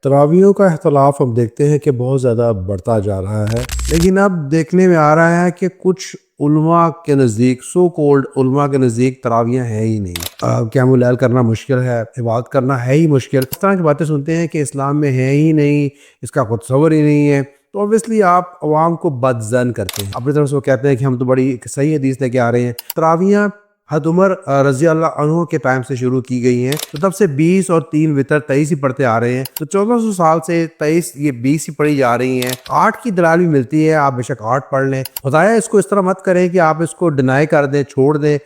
तरावियों का इख्तलाफ हम देखते हैं कि बहुत ज़्यादा बढ़ता जा रहा है, लेकिन अब देखने में आ रहा है कि कुछ उलमा के नज़दीक, सो कोल्ड उलमा के नज़दीक तरावियाँ हैं ही नहीं। क़यामुल लैल करना मुश्किल है, इबादत करना है ही मुश्किल। इस तरह की बातें सुनते हैं कि इस्लाम में है ही नहीं, इसका कोई तसव्वुर ही नहीं है, तो ऑब्वियसली आप अवाम को बदज़न करते हैं। अपनी तरफ से वो कहते हैं कि हम तो बड़ी सही हदीस लेके आ रहे हैं। तरावियाँ हद उमर रज़ी अल्लाह अन्हु के टाइम से शुरू की गई हैं, तो तब से 20 और 3 वितर 23 ही पढ़ते आ रहे हैं। तो 1400 साल से 23 ये 20 ही पढ़ी जा रही हैं। 8 की दलाल भी मिलती है, आप बेशक 8 पढ़ लें। खुदाया इसको इस तरह मत करें कि आप इसको डिनाई कर दें, छोड़ दें।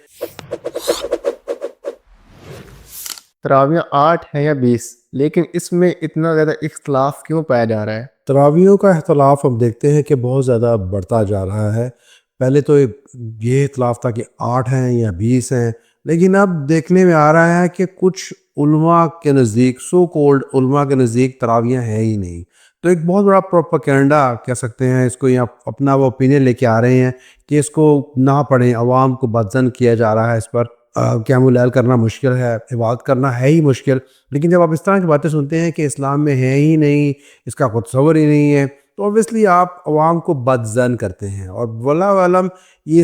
तरावियाँ 8 हैं या 20, लेकिन इसमें इतना ज़्यादा इख्तलाफ क्यों पाया जा रहा है? तरावियों का इख्तलाफ हम देखते हैं कि बहुत ज़्यादा बढ़ता जा रहा है। पहले तो ये इख्तलाफ था कि 8 हैं या 20 हैं, लेकिन अब देखने में आ रहा है कि कुछ उलमा के नज़दीक, सो कोल्ड उलमा के नज़दीक तरावियाँ हैं ही नहीं। तो एक बहुत बड़ा प्रोपेगेंडा कह सकते हैं इसको, या अपना वो ओपिनियन लेके आ रहे हैं कि इसको ना पढ़ें, अवाम को बदज़न किया जा रहा है इस पर। क़यामुल लैल करना मुश्किल है, इबादत करना है ही मुश्किल। लेकिन जब आप इस तरह की बातें सुनते हैं कि इस्लाम में है ही नहीं, इसका कोई तसव्वुर ही नहीं है, तो ऑब्वियसली आप अवाम को बदज़न करते हैं। और वल्लाहु आलम ये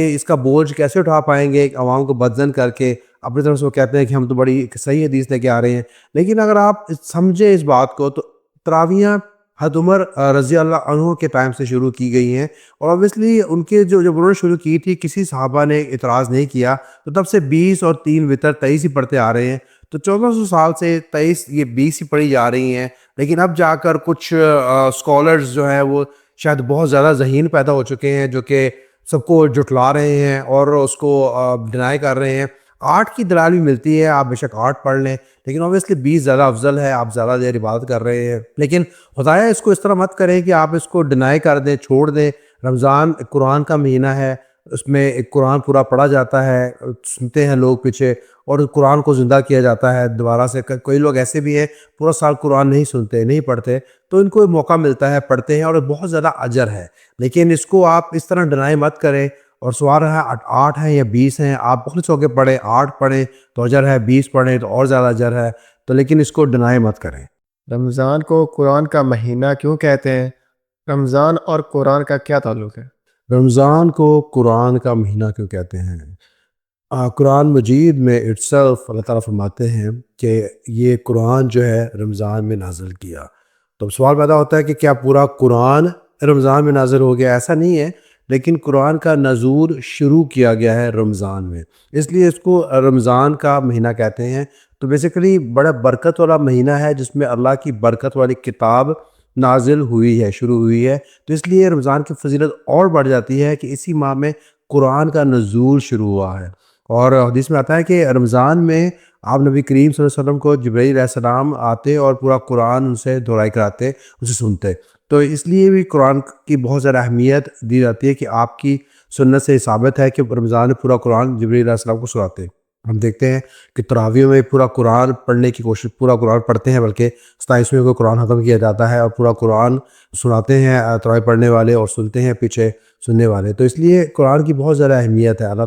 इसका बोझ कैसे उठा पाएंगे अवाम को बदज़न करके। अपनी तरफ से वो कहते हैं कि हम तो बड़ी सही हदीस लेके आ रहे हैं, लेकिन अगर आप समझे इस बात को, तो तरावियाँ हद उमर रज़ी अल्लाह अन्हु के टाइम से शुरू की गई हैं। और ऑब्वियसली उनके जब उन्होंने शुरू की थी, किसी सहाबा ने इतराज़ नहीं किया, तो तब से 20 और 3 वितर 23 ही पढ़ते आ रहे हैं। तो 1400 साल से 23 ये 20 ही पढ़ी जा रही हैं। लेकिन अब जाकर कुछ स्कॉलर्स जो हैं वो शायद बहुत ज़्यादा ज़हीन पैदा हो चुके हैं, जो कि सबको जुटला रहे हैं और उसको डिनाई कर रहे हैं। 8 की दलाल भी मिलती है, आप बेशक 8 पढ़ लें, लेकिन ऑब्वियसली 20 ज़्यादा अफजल है, आप ज़्यादा देर इबादत कर रहे हैं। लेकिन खुदाया इसको इस तरह मत करें कि आप इसको डिनाई कर दें, छोड़ दें। रमज़ान कुरान का महीना है, उसमें एक कुरान पूरा पढ़ा जाता है, सुनते हैं लोग पीछे, और कुरान को ज़िंदा किया जाता है दोबारा से। कोई लोग ऐसे भी हैं पूरा साल कुरान नहीं सुनते, नहीं पढ़ते, तो इनको एक मौका मिलता है, पढ़ते हैं और बहुत ज़्यादा अजर है। लेकिन इसको आप इस तरह डिनाई मत करें। और सवाल रहा है 8 हैं या 20 हैं, आप मुखलिस होकर पढ़ें, 8 पढ़ें तो अजर है, 20 पढ़ें तो और ज़्यादा अजर है। तो लेकिन इसको डिनाई मत करें। रमज़ान को कुरान का महीना क्यों कहते हैं? रमज़ान और कुरान का क्या ताल्लुक़ है? रमज़ान को कुरान का महीना क्यों कहते हैं? कुरान मजीद में इट्सल्फ अल्लाह ताला फरमाते हैं कि ये कुरान जो है रमज़ान में नाज़िल किया। तो अब सवाल पैदा होता है कि क्या पूरा कुरान रमज़ान में नाज़िल हो गया? ऐसा नहीं है, लेकिन कुरान का नज़ूल शुरू किया गया है रमज़ान में, इसलिए इसको रमज़ान का महीना कहते हैं। तो बेसिकली बड़ा बरकत वाला महीना है, जिसमें अल्लाह की बरकत वाली किताब नाजिल हुई है, शुरू हुई है। तो इसलिए रमज़ान की फजीलत और बढ़ जाती है कि इसी माह में कुरान का नज़ूल शुरू हुआ है। और हदीस में आता है कि रमज़ान में आप नबी करीम सल्लल्लाहु अलैहि वसल्लम को जिब्राईल अलैहिस्सलाम आते और पूरा कुरान उनसे दोहराई कराते, उसे सुनते। तो इसलिए भी कुरान की बहुत ज़्यादा अहमियत दी जाती है कि आपकी सुन्नत से साबित है कि रमज़ान में पूरा कुरान जिब्राईल अलैहिस्सलाम को सुनाते। हम देखते हैं कि तरावियों में पूरा कुरान पढ़ने की कोशिश, पूरा कुरान पढ़ते हैं, बल्कि 27वें को कुरान ख़त्म किया जाता है और पूरा कुरान सुनाते हैं तरावी पढ़ने वाले, और सुनते हैं पीछे सुनने वाले। तो इसलिए कुरान की बहुत ज़्यादा अहमियत है। अल्लाह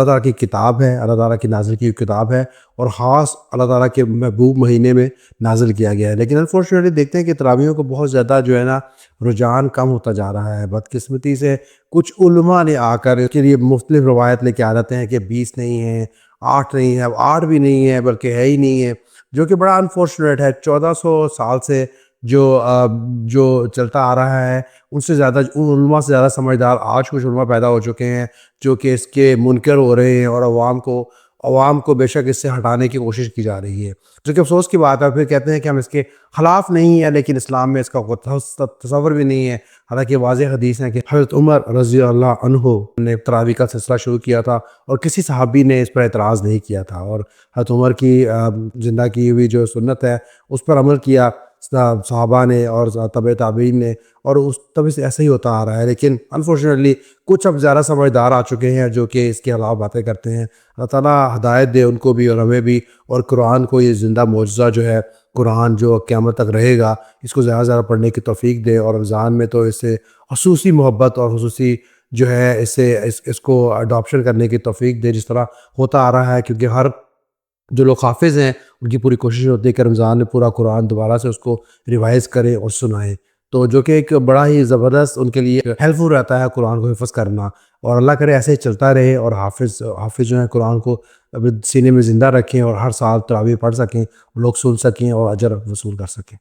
ताला की किताब है, अल्लाह ताला की नाज़िल की किताब है, और ख़ास अल्लाह ताला के महबूब महीने में नाज़िल किया गया है। लेकिन अनफॉर्चुनेटली देखते हैं कि तरावियों को बहुत ज़्यादा जो है ना, रुझान कम होता जा रहा है। बदकिस्मती से कुछ उलमा ने आकर इसके लिए मुख्तलिफ रवायत लेके आ जाते हैं कि 20 नहीं है, 8 नहीं है, अब 8 भी नहीं है बल्कि है ही नहीं है, जो कि बड़ा अनफॉर्चुनेट है। 1400 साल से जो चलता आ रहा है, उनसे ज़्यादा, उन उलमा से ज़्यादा समझदार आज कुछ उलमा पैदा हो चुके हैं, जो कि इसके मुनकर हो रहे हैं, और अवाम को बेशक इससे हटाने की कोशिश की जा रही है, जो कि अफसोस की बात है। फिर कहते हैं कि हम इसके ख़िलाफ़ नहीं है, लेकिन इस्लाम में इसका कोई तसव्वुर भी नहीं है। हालांकि वाज़ेह हदीस है कि हज़रत उमर रज़ी अल्लाह अन्हु ने तरावी का सिलसिला शुरू किया था, और किसी सहाबी ने इस पर एतराज़ नहीं किया था, और हज़रत उमर की ज़िंदा की हुई जो सुन्नत है उस पर अमल किया सहाबा ने और तबे ताबीन ने, और उस तब से ऐसा ही होता आ रहा है। लेकिन अनफॉर्चुनेटली कुछ अब ज़्यादा समझदार आ चुके हैं, जो कि इसके अलावा बातें करते हैं। अल्लाह ताला हिदायत दे उनको भी और हमें भी, और कुरान को, ये ज़िंदा मौजज़ा जो है कुरान, जो क़यामत तक रहेगा, इसको ज़्यादा से ज़्यादा पढ़ने की तौफ़ीक दे। और रमज़ान में तो इससे ख़ुसूसी मोहब्बत और ख़ुसूसी जो है इसको अडॉप्शन करने की तौफ़ीक दे, जिस तरह होता आ रहा है। क्योंकि हर جو لوگ حافظ ہیں ان کی پوری کوشش ہوتی ہے کہ رمضان میں پورا قرآن دوبارہ سے اس کو ریوائز کریں اور سنائیں، تو جو کہ ایک بڑا ہی زبردست ان کے لیے ہیلپ فل رہتا ہے قرآن کو حفظ کرنا، اور اللہ کرے ایسے ہی چلتا رہے، اور حافظ جو ہیں قرآن کو اپنے سینے میں زندہ رکھیں اور ہر سال تراویح پڑھ سکیں، لوگ سن سکیں اور اجر وصول کر سکیں۔